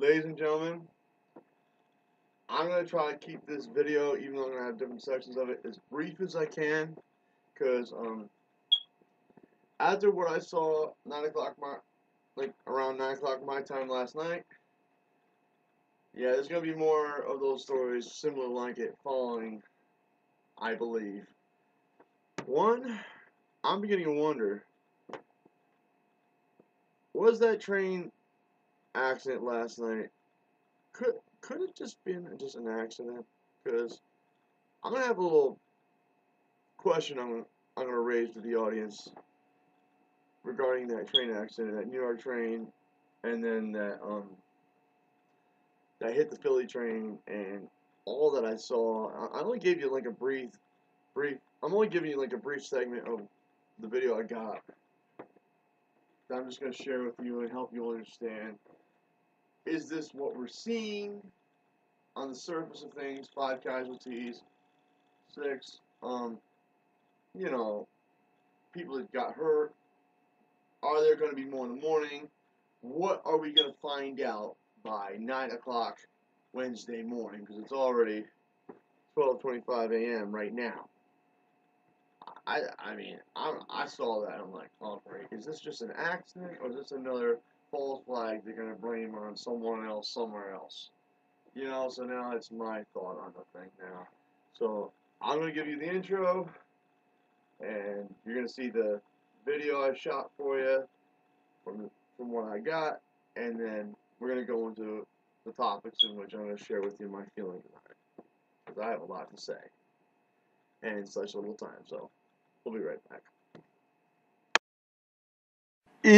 Ladies and gentlemen, I'm going to try to keep this video, even though I'm going to have different sections of it, as brief as I can, because after what I saw around 9 o'clock my time last night, yeah, there's going to be more of those stories similar like it following, I believe. One, I'm beginning to wonder, was that train accident last night, could it just been just an accident? Because I'm gonna have a little question I'm gonna raise to the audience regarding that train accident, that New York train, and then that hit the Philly train, and all that I saw. I only gave you like a brief. I'm only giving you like a brief segment of the video I got. That I'm just gonna share with you and help you understand. Is this what we're seeing on the surface of things? 5 casualties, 6, you know, people that got hurt. Are there going to be more in the morning? What are we going to find out by 9 o'clock Wednesday morning? Because it's already 12:25 a.m. right now. I mean, I saw that. I'm like, oh great. Is this just an accident, or is this another false flag they're going to blame on someone else somewhere else? You know, so now it's my thought on the thing now. So I'm going to give you the intro, and you're going to see the video I shot for you from what I got, and then we're going to go into the topics in which I'm going to share with you my feelings about it. Because I have a lot to say, and in such little time, so we'll be right back. Eat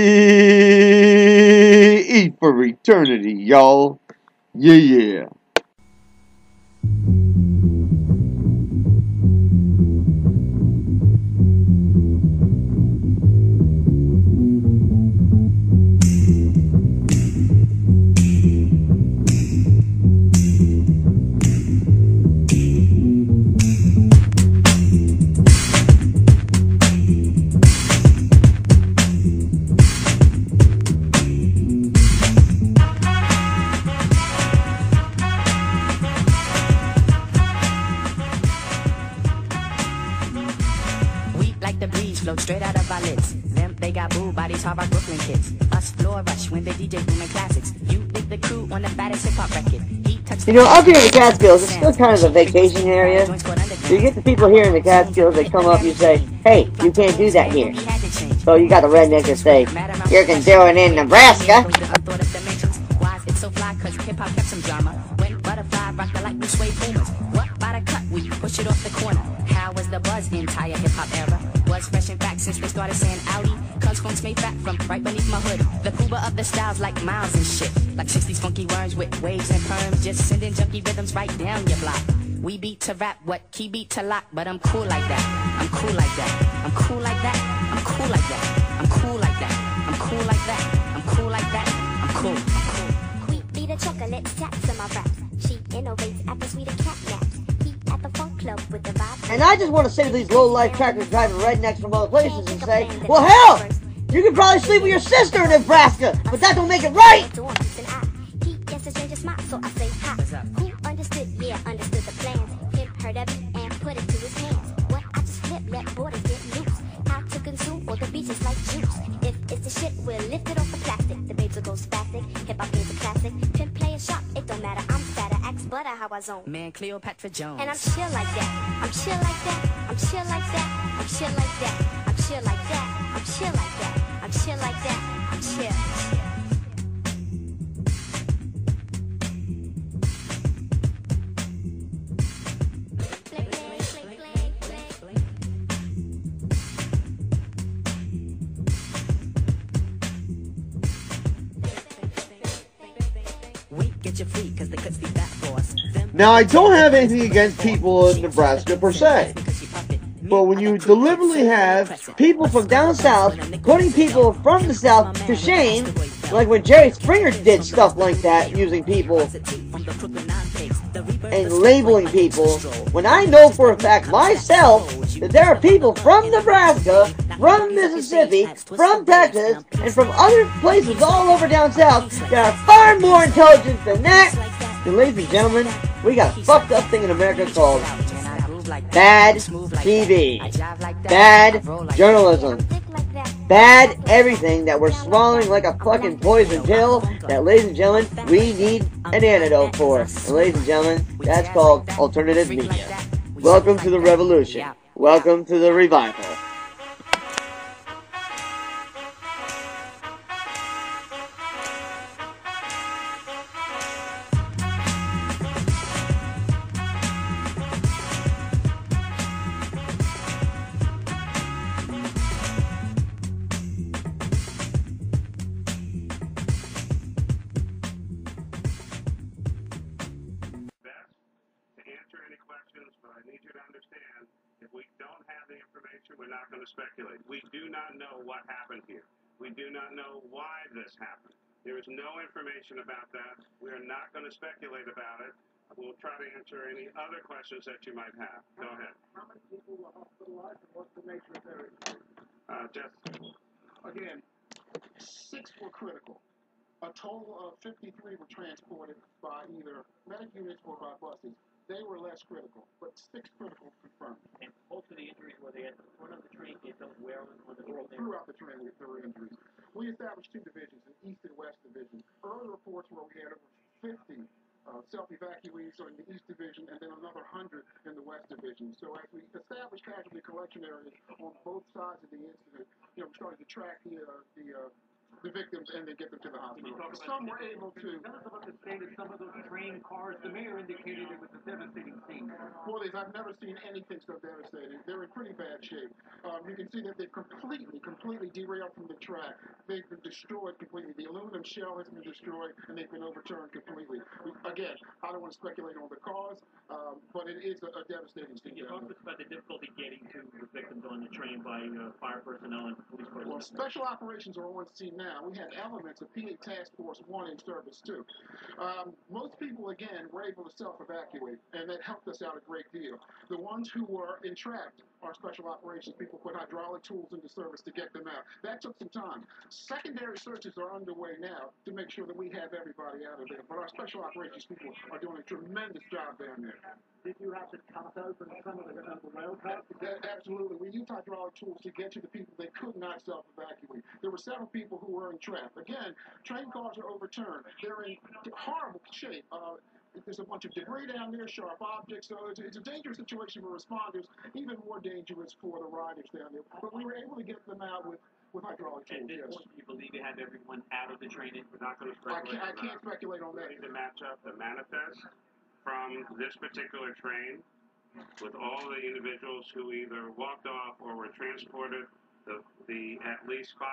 for eternity, y'all. Yeah. Straight out of our lids. Them, they got boo bodies, Harvard Brooklyn kids. Us floor rush when they DJ booming classics. You think the crew on the baddest hip hop record. You know, up here in the Catskills, it's still kind of a vacation area. So you get the people here in the Catskills, they come up, you say, hey, you can't do that here. So you got the redneck that say, you can do it in Nebraska. Why it's so fly? Cause hip hop kept some drama. When butterfly rock the light, we sway boomers. What by the cut? We push it off the corner. How was the buzz the entire hip hop era? Was fresh and back since they started saying Audi. Cuz phones made back from right beneath my hood. The Cuba of the styles like miles and shit. Like 60s funky worms with waves and perms. Just sending junky rhythms right down your block. We beat to rap, what key beat to lock. But I'm cool like that. I'm cool like that. I'm cool like that. I'm cool like that. I'm cool like that. I'm cool like that. I'm cool like that. I'm cool. I'm cool. We beat a chocolate taps in my raps. She innovates after sweeter cat naps. With the vibe. And I just want to say to these low-life tractor-driving rednecks from other places and say, well, hell, you can probably sleep with your sister in Nebraska, but that don't make it right. He gets a stranger smile, so I say hi. Who understood? Yeah, understood the plans. Him heard of it and put it to his hands. What I just flip, let borders get loose. How to consume all the beaches like juice. If it's the shit, we'll lift it off the plastic. The babes will go spastic. Hip-hop is a classic. Pimp play a shot, it don't matter. I'm fatter, axe butter, how I zone. Man, Cleopatra Jones. And I'm chill like that. I'm chill like that. I'm chill like that. I'm chill like that. I'm chill like that. I'm chill like that. I'm chill like that. I'm chill. Now, I don't have anything against people in Nebraska per se, but when you deliberately have people from down south putting people from the south to shame, like when Jerry Springer did stuff like that, using people and labeling people, when I know for a fact myself that there are people from Nebraska, from Mississippi, from Texas, and from other places all over down south that are far more intelligent than that. And ladies and gentlemen, we got a fucked up thing in America called bad TV, bad journalism, bad everything that we're swallowing like a fucking poison pill that, ladies and gentlemen, we need an antidote for. And ladies and gentlemen, that's called alternative media. Welcome to the revolution. Welcome to the revival. We're not going to speculate. We do not know what happened here. We do not know why this happened. There is no information about that. We are not going to speculate about it. We'll try to answer any other questions that you might have. Go ahead. How many people were hospitalized and what's the nature of their injury? Jeff. Again, 6 were critical. A total of 53 were transported by either medic units or by buses. They were less critical, but 6 critical confirmed. And most of the injuries were they at the front of the train, they don't wear on the Well, throughout the train, there were injuries. We established 2 divisions, an East and West division. Early reports were we had over 50 self-evacuees in the East Division and then another 100 in the West Division. So as we established casualty collection areas on both sides of the incident, we started to track the victims and then get them to the hospital. Some were able to. Tell us about the state of some of those train cars. The mayor indicated it was a devastating scene. Well, I've never seen anything so devastating. They're in pretty bad shape. You can see that they've completely derailed from the track. They've been destroyed completely. The aluminum shell has been destroyed, and they've been overturned completely. Again, I don't want to speculate on the cause, but it is a devastating scene. You talked about the difficulty getting to the victims on the train by fire personnel and police personnel. Well, special operations are on scene now. We had elements of PA Task Force 1 in service, too. Most people, again, were able to self-evacuate, and that helped us out a great deal. The ones who were entrapped are special operations. People put hydraulic tools into service to get them out. That took some time. Secondary searches are underway now to make sure that we have everybody out of there. But our special operations people are doing a tremendous job down there. Did you have to top open some of the rail cars? Absolutely. We used hydraulic tools to get to the people that could not self-evacuate. There were several people who were entrapped. Again, train cars are overturned. They're in horrible shape. There's a bunch of debris down there, sharp objects, so it's a dangerous situation for responders, even more dangerous for the riders down there. But we were able to get them out with hydraulic tools, yes. You believe you have everyone out of the train? We're not going to speculate. I can't speculate on that. We need to match up the manifest from this particular train with all the individuals who either walked off or were transported, the at least 5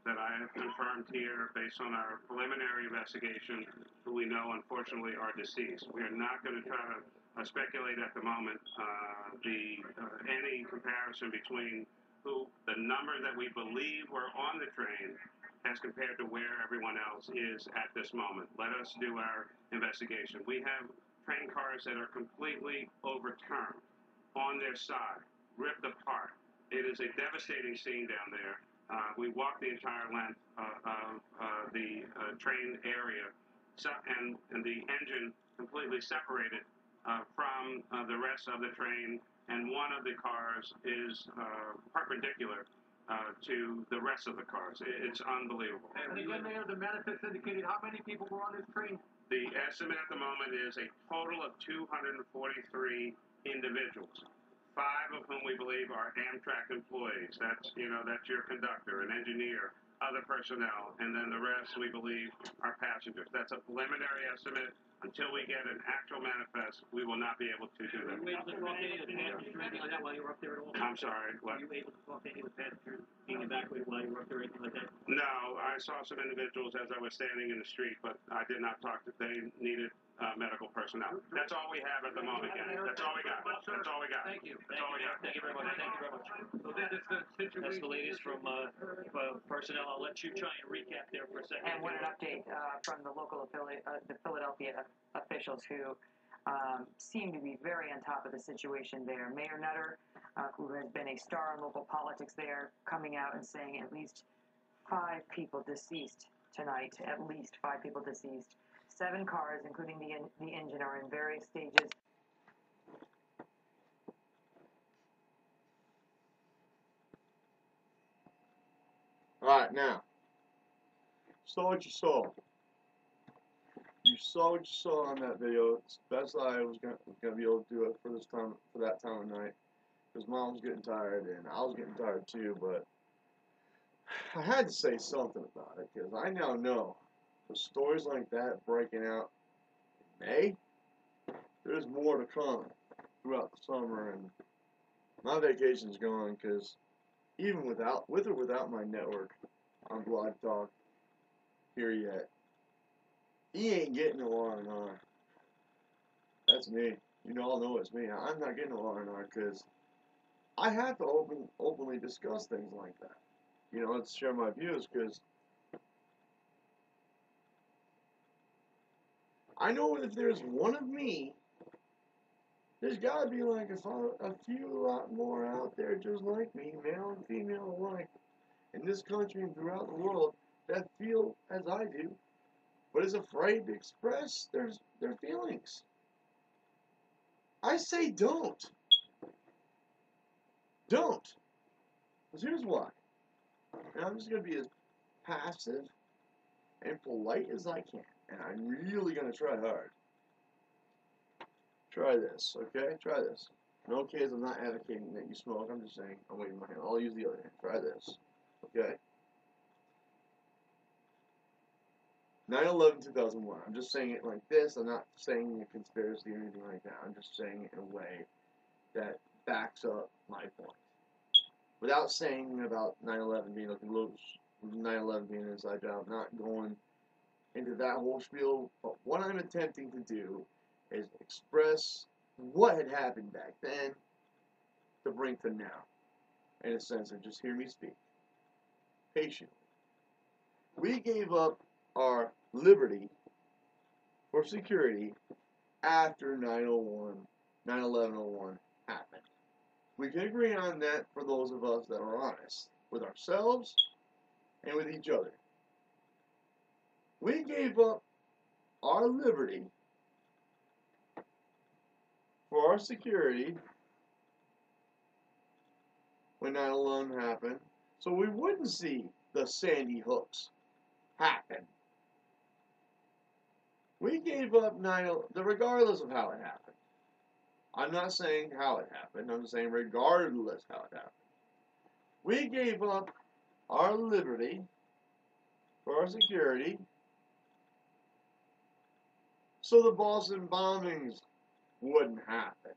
that I have confirmed here based on our preliminary investigation, who we know unfortunately are deceased. We are not going to try to speculate at the moment any comparison between the number that we believe were on the train as compared to where everyone else is at this moment. Let us do our investigation. We have train cars that are completely overturned on their side, ripped apart. It is a devastating scene down there. We walked the entire length of the train area, and the engine completely separated from the rest of the train, and one of the cars is perpendicular to the rest of the cars. It's unbelievable. And again, Mayor, the manifest indicated how many people were on this train? The estimate at the moment is a total of 243 individuals, 5 of whom we believe are Amtrak employees. That's your conductor, an engineer, other personnel, and then the rest we believe are passengers. That's a preliminary estimate. Until we get an actual manifest, we will not be able to do that. Were you able to talk to any of the passengers or anything like that while you were up there at all? I'm sorry, what? Were you able to talk to any of the passengers being evacuated while you were up there or anything like that? No, I saw some individuals as I was standing in the street, but I did not talk to. They needed medical personnel. That's all we have at the moment, guys. That's all we got. That's all we got. Thank you. That's all we got. Thank you very much. Thank you very much. So that is the situation. That's the latest from personnel. I'll let you try and recap there for a second. And one update from the local affiliate, the Philadelphia officials who seem to be very on top of the situation there. Mayor Nutter, who has been a star in local politics there, coming out and saying at least 5 people deceased tonight, at least 5 people deceased. 7 cars, including the engine, are in various stages. Alright, now, saw what you saw. You saw what you saw on that video. It's the best I was gonna be able to do it for that time of night. Because Mom was getting tired and I was getting tired too, but I had to say something about it because I now know with stories like that breaking out in May, there's more to come throughout the summer, and my vacation's gone because even with or without my network on Blog Talk here yet, he ain't getting no R&R. That's me. You all know it's me. I'm not getting no R&R because I have to openly discuss things like that. Let's share my views because I know if there's one of me, there's got to be like a lot more out there just like me, male and female alike, in this country and throughout the world that feel as I do, but is afraid to express their feelings. I say don't. Don't. Because here's why. And I'm just going to be as passive and polite as I can. And I'm really going to try hard. Try this, okay? Try this. No kids, I'm not advocating that you smoke. I'm just saying, I'm waving my hand. I'll use the other hand. Try this, okay? 9/11/2001. I'm just saying it like this. I'm not saying a conspiracy or anything like that. I'm just saying it in a way that backs up my point. Without saying about 9/11 being like 9/11 being an inside job, not going into that whole spiel. But what I'm attempting to do is express what had happened back then to bring to now, in a sense of just hear me speak patiently. We gave up our liberty for security after 9/11/01 happened. We can agree on that for those of us that are honest with ourselves and with each other. We gave up our liberty for our security when 9/11 happened, so we wouldn't see the Sandy Hooks happen. We gave up regardless of how it happened. I'm not saying how it happened. I'm saying regardless how it happened. We gave up our liberty for our security so the Boston bombings wouldn't happen.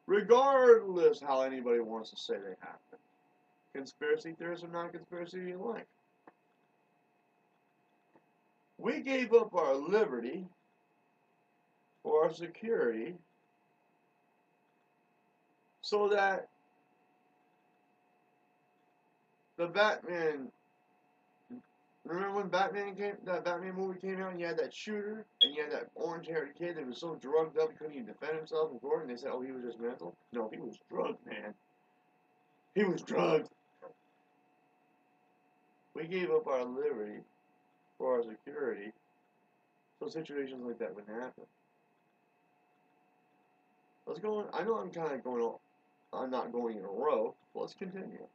Regardless how anybody wants to say they happened. Conspiracy theorists or non-conspiracy you like. We gave up our liberty for our security so that the Batman, remember when that Batman movie came out and you had that shooter and you had that orange-haired kid that was so drugged up he couldn't even defend himself in court and they said, oh, he was just mental? No, he was drugged, man. He was drugged. We gave up our liberty for our security so situations like that wouldn't happen. Let's go on. I know I'm kind of going on. I'm not going in a row. But let's continue.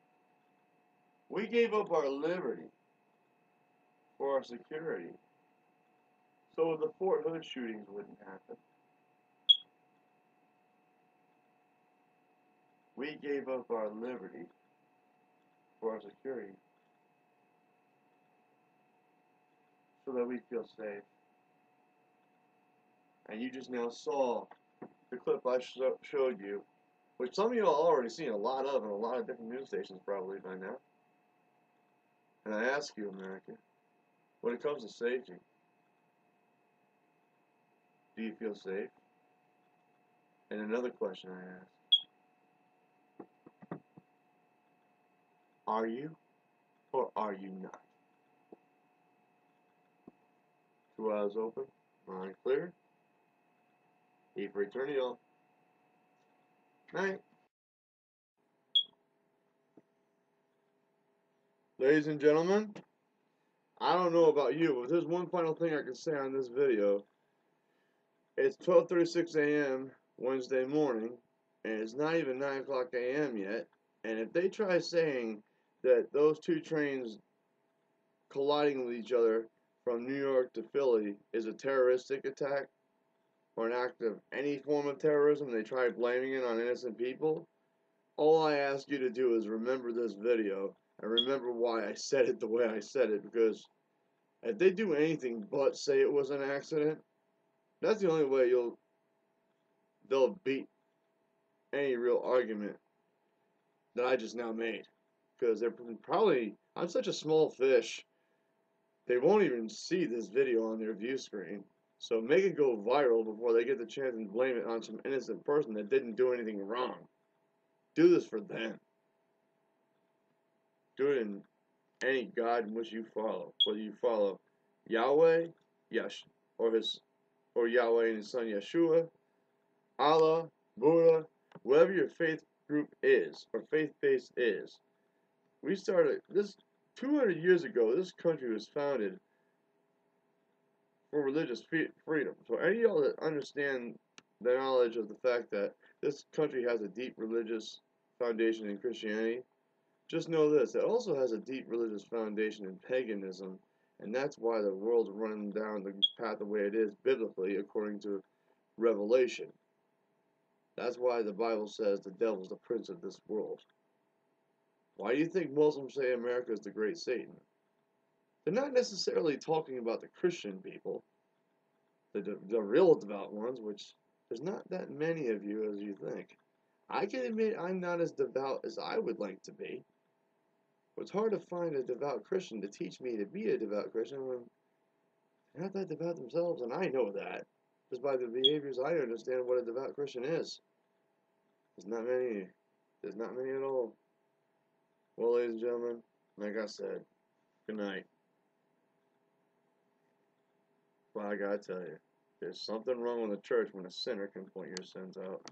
We gave up our liberty for our security so the Fort Hood shootings wouldn't happen. We gave up our liberty for our security so that we feel safe. And you just now saw the clip I showed you, which some of you all already seen a lot of in a lot of different news stations probably by now. And I ask you, America, when it comes to safety, do you feel safe? And another question I ask, are you or are you not? 2 eyes open, mind clear. E for eternity. Night. Ladies and gentlemen, I don't know about you, but there's one final thing I can say on this video. It's 12:36 a.m. Wednesday morning, and it's not even 9 o'clock a.m. yet. And if they try saying that those two trains colliding with each other from New York to Philly is a terroristic attack or an act of any form of terrorism, they try blaming it on innocent people, all I ask you to do is remember this video and remember why I said it the way I said it, because if they do anything but say it was an accident, that's the only way they'll beat any real argument that I just now made. Because they're probably, I'm such a small fish, they won't even see this video on their view screen. So make it go viral before they get the chance and blame it on some innocent person that didn't do anything wrong. Do this for them. Do it in any God in which you follow. Whether you follow Yahweh, or Yahweh and His Son Yeshua, Allah, Buddha, whatever your faith group is, or faith base is. We started this 200 years ago. This country was founded for religious freedom. So any of y'all that understand the knowledge of the fact that this country has a deep religious foundation in Christianity, just know this: it also has a deep religious foundation in paganism, and that's why the world's running down the path the way it is biblically, according to Revelation. That's why the Bible says the devil's the prince of this world. Why do you think Muslims say America is the great Satan? They're not necessarily talking about the Christian people, the real devout ones, which there's not that many of you as you think. I can admit I'm not as devout as I would like to be. It's hard to find a devout Christian to teach me to be a devout Christian when they're not that devout themselves, and I know that. Just by the behaviors I understand what a devout Christian is. There's not many. There's not many at all. Well, ladies and gentlemen, like I said, good night. But I gotta tell you, there's something wrong with the church when a sinner can point your sins out.